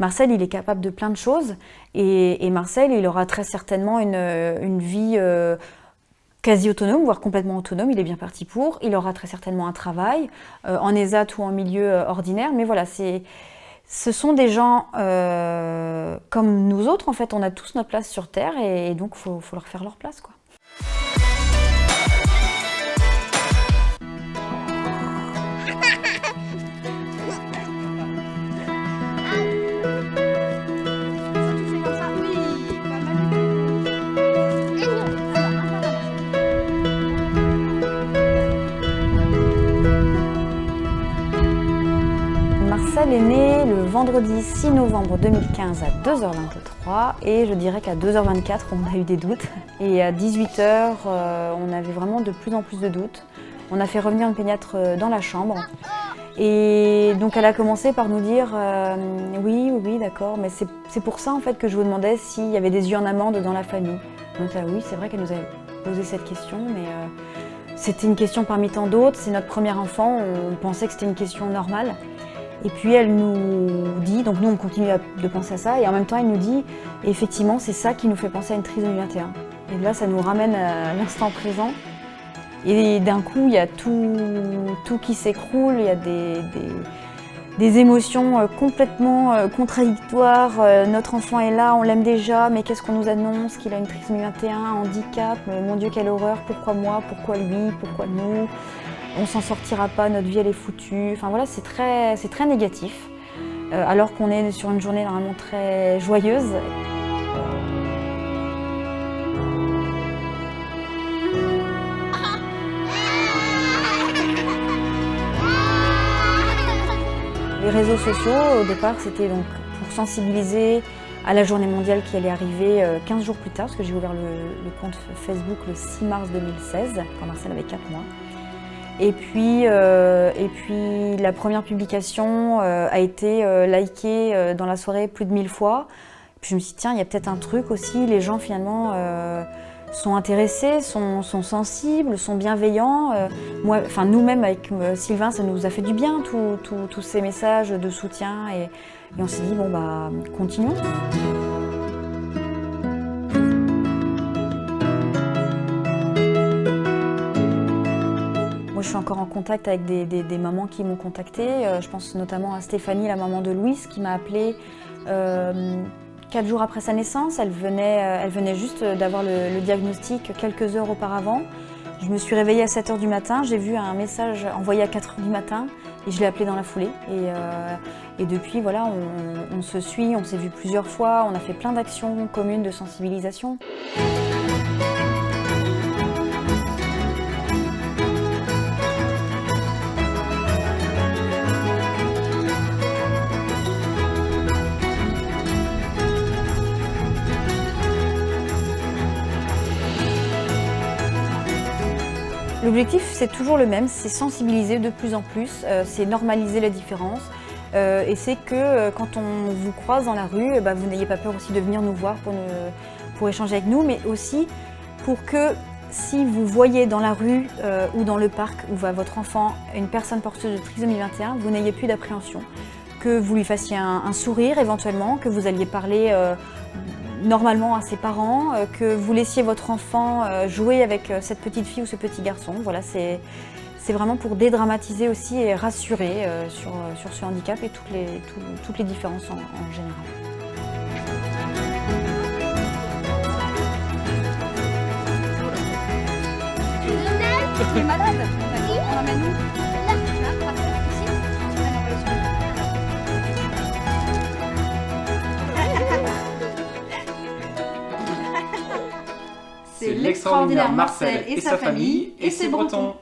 Marcel, il est capable de plein de choses et Marcel, il aura très certainement une vie quasi autonome, voire complètement autonome, il est bien parti pour. Il aura très certainement un travail, en ESAT ou en milieu ordinaire, mais voilà, ce sont des gens comme nous autres, en fait, on a tous notre place sur Terre et donc il faut leur faire leur place, quoi. Marcel est né le vendredi 6 novembre 2015 à 2h23 et je dirais qu'à 2h24 on a eu des doutes et à 18h on avait vraiment de plus en plus de doutes. On a fait revenir une pédiatre dans la chambre et donc elle a commencé par nous dire oui d'accord, mais c'est pour ça en fait que je vous demandais s'il y avait des yeux en amande dans la famille. Donc oui, c'est vrai qu'elle nous avait posé cette question, mais c'était une question parmi tant d'autres, c'est notre premier enfant, on pensait que c'était une question normale. Et puis elle nous dit, donc nous on continue de penser à ça, et en même temps elle nous dit, effectivement c'est ça qui nous fait penser à une trisomie 21. Et là ça nous ramène à l'instant présent. Et d'un coup il y a tout qui s'écroule, il y a des émotions complètement contradictoires. Notre enfant est là, on l'aime déjà, mais qu'est-ce qu'on nous annonce? Qu'il a une trisomie 21, un handicap, mon Dieu quelle horreur, pourquoi moi, pourquoi lui, pourquoi nous? On s'en sortira pas, notre vie elle est foutue. Enfin voilà, c'est très négatif, alors qu'on est sur une journée normalement très joyeuse. Les réseaux sociaux, au départ, c'était donc pour sensibiliser à la journée mondiale qui allait arriver 15 jours plus tard, parce que j'ai ouvert le compte Facebook le 6 mars 2016, quand Marcel avait 4 mois. Et puis la première publication a été likée dans la soirée plus de 1000 fois. Puis je me suis dit, tiens, il y a peut-être un truc aussi, les gens finalement sont intéressés, sont sensibles, sont bienveillants. Nous-mêmes avec Sylvain, ça nous a fait du bien, tous ces messages de soutien. Et on s'est dit, bon bah, continuons. Je suis encore en contact avec des mamans qui m'ont contactée. Je pense notamment à Stéphanie, la maman de Louise, qui m'a appelée 4 jours après sa naissance. Elle venait juste d'avoir le diagnostic quelques heures auparavant. Je me suis réveillée à 7h du matin, j'ai vu un message envoyé à 4h du matin et je l'ai appelée dans la foulée. Et depuis, voilà, on se suit, on s'est vu plusieurs fois, on a fait plein d'actions communes de sensibilisation. L'objectif, c'est toujours le même, c'est sensibiliser de plus en plus, c'est normaliser la différence. Et c'est que quand on vous croise dans la rue, vous n'ayez pas peur aussi de venir nous voir pour échanger avec nous, mais aussi pour que si vous voyez dans la rue ou dans le parc où va votre enfant une personne porteuse de trisomie 21, vous n'ayez plus d'appréhension. Que vous lui fassiez un sourire éventuellement, que vous alliez parler normalement à ses parents, que vous laissiez votre enfant jouer avec cette petite fille ou ce petit garçon. Voilà, c'est vraiment pour dédramatiser aussi et rassurer sur ce handicap et toutes les différences en général. Tu es malade? On l'emmène où? C'est l'extraordinaire Marcel et sa famille, et c'est breton.